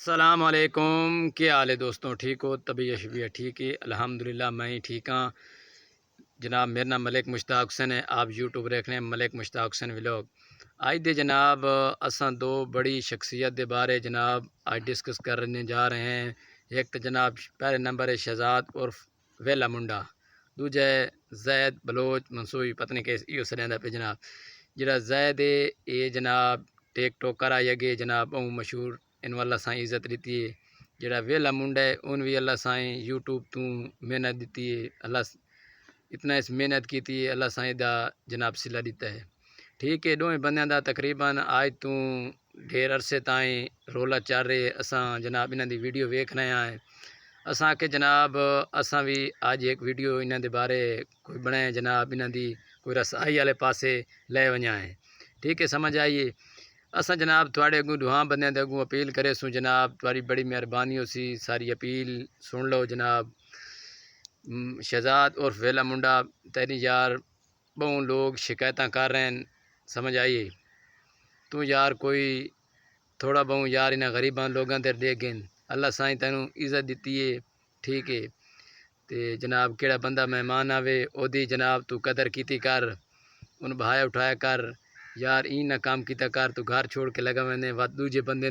सलामकुम, क्या हाल है दोस्तों? ठीक हो? तबीयत शबीयत ठीक है? अल्हम्दुलिल्लाह मैं ही ठीक हाँ जनाब। मेरा नाम मलिक मुश्ताक हुसैन है। आप यूट्यूब देख रहे हैं मलिक मुश्ताक हुसैन व्लॉग। आज दे जनाब असां दो बड़ी शख्सियत के बारे जनाब आज डिस्कस करने जा रहे हैं। एक तो जनाब पहले नंबर है शहजाद उर्फ वेला मुंडा, दूजा है जैद बलोच मंसूरी पत्नी के इो सरेंदा पे जनाब। जरा जैद है ये जनाब टेक टोकर आई गए जनाब बहु मशहूर इन अल्लाह साईं इज़्ज़त दी है। जरा वेला मुंडा है उन भी अल्लाह साईं यूट्यूब तू मेहनत दी है। अल्लाह इतना इस मेहनत की थी अल्लाह साईं दा जनाब सिला दिता है। ठीक है, दोवें बंदियां दा तकरीबन आज तू ढेर अरसे ताईं रोला चल रहे असां जनाब इन्हां दी वीडियो वेख रहे हैं। असां के जनाब असां भी आज एक वीडियो इन्हां दे बारे कोई बनाए जनाब इन्हां दी कोई रसाई वाले पासे ले वञा है। ठीक है, समझ आइए। असां जनाब थोड़े अगू दुआ बंदे अगू अपील करे सूँ जनाब, तुम्हारी बड़ी मेहरबानी हो सी, सारी अपील सुन लो जनाब। शहजाद और वेला मुंडा तेरी यार बहु लोग शिकायत कर रहे हैं, समझ आइए। तू यार कोई थोड़ा बहु यार इन्हें गरीबान लोगों ते देखें, अल्लाह साईं तेनू इज़्ज़त दी है। ठीक है, तो जनाब केड़ा बंदा मेहमान आवे ओदी जनाब तू कदर कीती कर, उन बहाया उठाया कर यार। ई ना काम किया कर तू घर छोड़ के लगा मैंने व दूजे बंदे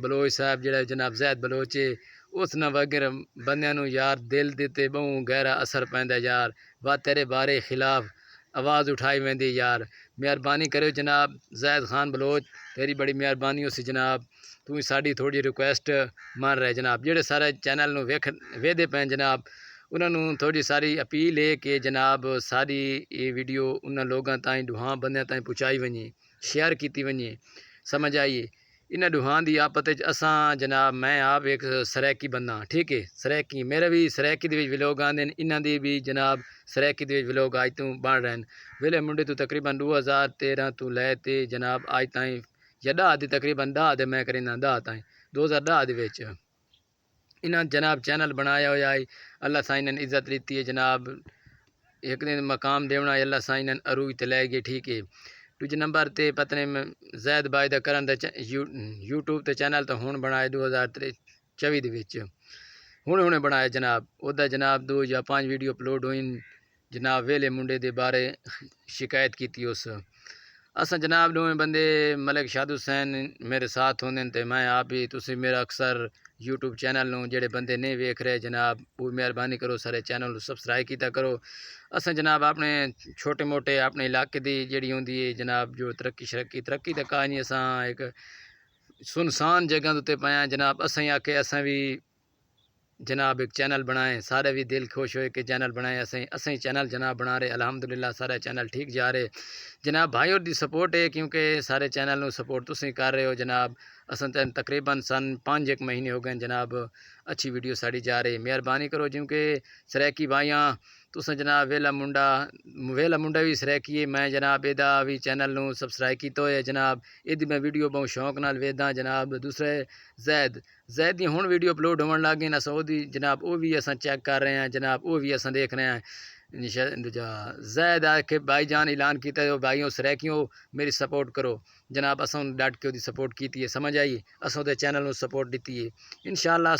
बलोच साहब जरा जनाब जैद बलोच है उस न वगैरह बंदों यार दिल देते बहु गहरा असर पैंदा यार। व तेरे बारे खिलाफ आवाज़ उठाई वेंदी यार। मेहरबानी करो जनाब जैद खान बलोच, तेरी बड़ी मेहरबानी हो सी जनाब। तू साड़ी थोड़ी रिक्वेस्ट मान रहे जनाब, जेड़े सारे चैनल वेदे पैन जनाब उन्होंने थोड़ी सारी अपील है कि जनाब सारी ये वीडियो उन्होंने लोगों ताईं दुआ बंद ताईं पहुँचाई वञे, शेयर की वञे, समझ आइए। इन दुआ की आपत असां जनाब मैं आप एक सरैकी बंदा, ठीक है, सरैकी मेरे भी सरैकी के व्लॉग आते हैं, इन्हों की भी जनाब सरैकी के व्लॉग अज तू बन रहे हैं। वेले मुंडे तो तकरीबन 2013 तो लैते जनाब अज ताईं या 10 दी तकरीबन 10 दे मैं करीना 10 ताईं 2010 के इन्हें जनाब चैनल बनाया हुआ है। अल्लाह साईं ने इज़्ज़त दी है जनाब, एक दिन मकाम देवना अल्लाह साईं ने अरूज ते लै गए। ठीक है, दूजे नंबर ते पत्नी जैद बाई दा करन यूट्यूब ते चैनल तो हुण बनाए 2024 हुणे बनाया जनाब। उदा जनाब 2 या 5 वीडियो अपलोड हुई जनाब। वेले मुंडे दे बारे शिकायत की उस असा जनाब दोवें बंदे मलिक शाद हुसैन मेरे साथ होंगे तो मैं आप ही तुसी मेरा अक्सर यूट्यूब चैनल नूं जेड़े बंदे नहीं वेख रहे जनाब वो मेहरबानी करो सारे चैनल सबसक्राइब किया करो। असा जनाब अपने छोटे मोटे अपने इलाके की जी होंगी है जनाब जो तरक्की तो का नहीं, असा एक सुनसान जगह उत्ते पाया जनाब। असें आखे असें भी जनाब एक चैनल बनाए, सारे भी दिल खुश होए कि चैनल बनाए असें चैनल जनाब बना रहे। अल्हम्दुलिल्लाह सारे चैनल ठीक जा रहे जनाब। भाई और दी सपोर्ट है क्योंकि सारे चैनल में सपोर्ट तुम कर रहे हो जनाब। असन तकरीबन सन 5 महीने हो गए जनाब अच्छी वीडियो साड़ी जा रही। मेहरबानी करो क्योंकि सरैकी भाइयाँ तुस जनाब वेला मुंडा भी सरैकी है। मैं जनाब एदा भी चैनल नूं सबसक्राइब किया है जनाब। एदी मैं वीडियो बहुत शौक नाल वेदा जनाब। दूसरे जैद दी हुण वीडियो अपलोड होने लग गई ना सऊदी जनाब, वो भी अस चेक कर रहे हैं जनाब, वो भी अस देख रहे हैं। जैद आके भाई जान ऐलान किया भाइयों सरैकियों मेरी सपोर्ट करो जनाब। अस डट के सपोर्ट की है, समझ आई। अस चैनल में सपोर्ट दी है इंशाअल्लाह।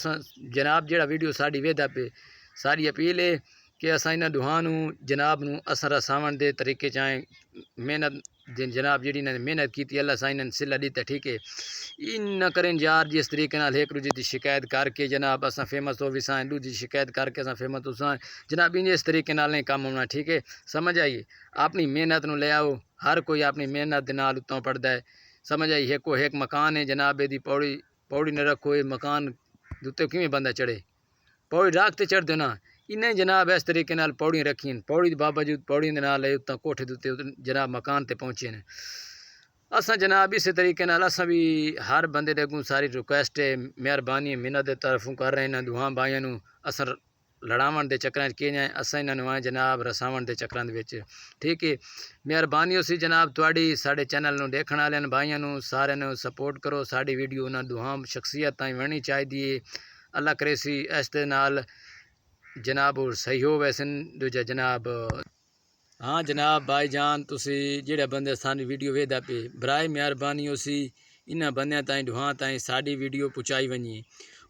जनाब जेड़ा वीडियो साड़ी वेदा पे सारी अपील है कि अस इन दुआ जनाब अस रसावन के तरीके चाहें मेहनत जनाब जी ने मेहनत की अल्लाह साईं ने सिला दिता। ठीक है, इन न करें यार जिस तरीके एक दूजे की शिकायत करके जनाब अस फेमस हो विसा दूजी शिकायत करके अस फेमस हो जनाब। इन इस तरीके नहीं काम होना, ठीक है, समझ आइए। अपनी मेहनत ले आओ, हर कोई अपनी मेहनत के नाल उत्तों पढ़ता है, समझ आई। एक मकान है जनाब यदि पौड़ी पौड़ी न रखो, ये मकान उत्ते किमें बंदा चढ़े, पौड़ी राख तो चढ़ दो ना। इन्हें जनाब इस तरीके पौड़ी रखी पौड़ी बावजूद पौड़ी उत्तर कोठे उत्ते जनाब मकान ते पहुँचे ने। असा जनाब इस तरीके अस भी हर बंदे अगू सारी रिक्वेस्ट है मेहरबानी मिन्नत के तरफों कर रहे हैं दुआ भाइयों अस लड़ावन के चक्कर कि जाए अस इन्होंने जनाब रसावन के चक्कर के। ठीक है, मेहरबानी उसी जनाब थोड़ी साढ़े चैनल में देखने वाले भाइयों सारे सपोर्ट करो। साड़ी वीडियो उन्होंने दुआ शख्सियत ताई बननी चाहिए। अल्लाह करे सी इस नाल जनाब सही हो वैसे दूजा जनाब। हाँ जनाब भाईजान तुसी जेड़े बंदे सारी वीडियो वेदा पे बराए मेहरबानी उसी इन्हां बंदियां ताईं दुआं ताईं साडी वीडियो पहुँचाई वञे।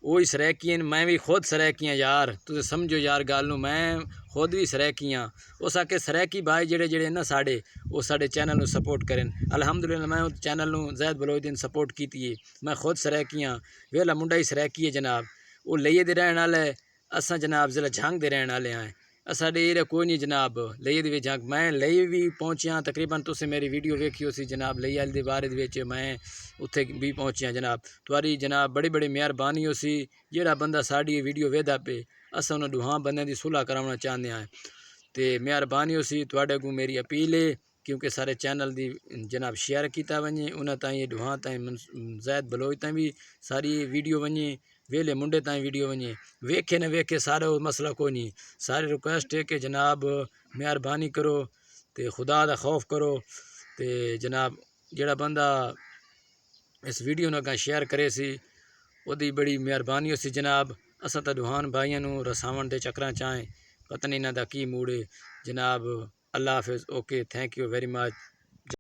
वही सरैकी हैं, मैं भी खुद सरैकी हाँ यार, तुम समझो यार गल नूं, मैं खुद भी सरैकी हाँ। उस आके सरैकी भाई जेड़े जेड़े ना साढ़े वो साढ़े चैनल नूं सपोर्ट करें। अलहमदुलिल्लाह मैं उस चैनल नूं ज़ैद बलोच दिन सपोर्ट की है। मैं खुद सरैकी हाँ, वेला मुंडा ही सरैकी है जनाब। वो लइये दे रहण वाले, असां जनाब ज़िला झंग दे रहण वाले हैं। साढ़े एरिया कोई नहीं जनाब लइये दे विच। मैं लइये भी पहुँचा तकरीबन, तुसीं मेरी वीडियो वेखी सी जनाब लइये वाले दे बारे दे विच, मैं उत्थे भी पहुँचा जनाब। तुहारी जनाब बड़ी बड़ी मेहरबानी हो सी, जेड़ा बंदा साड़ी वीडियो वेदा पे असां उन्हां दुहां बंदियां दी सुलह करावना चाहते हैं। तो मेहरबानी हो सी तुहाडे को मेरी अपील है, क्योंकि सारे चैनल दी जनाब शेयर किया वञे, उन्हां ताईं दुहां ताईं ज़ैद बलोच ताईं भी सारी वीडियो वञे, वेले मुंडे ताईं वीडियो वञे। वेखे न वेखे सारा मसला कोई नहीं, सारी रिक्वेस्ट है कि जनाब मेहरबानी करो तो खुदा दा खौफ करो। तो जनाब जेड़ा बंदा इस वीडियो नूं अग्गां शेयर करे सी ओदी बड़ी मेहरबानी हो सी जनाब। असां तां दुहान भाइयों नूं रसावण दे चक्करां चाहें, पता नहीं इन्हां दा की मूड है जनाब। अल्लाह हाफिज़, okay, thank you very much.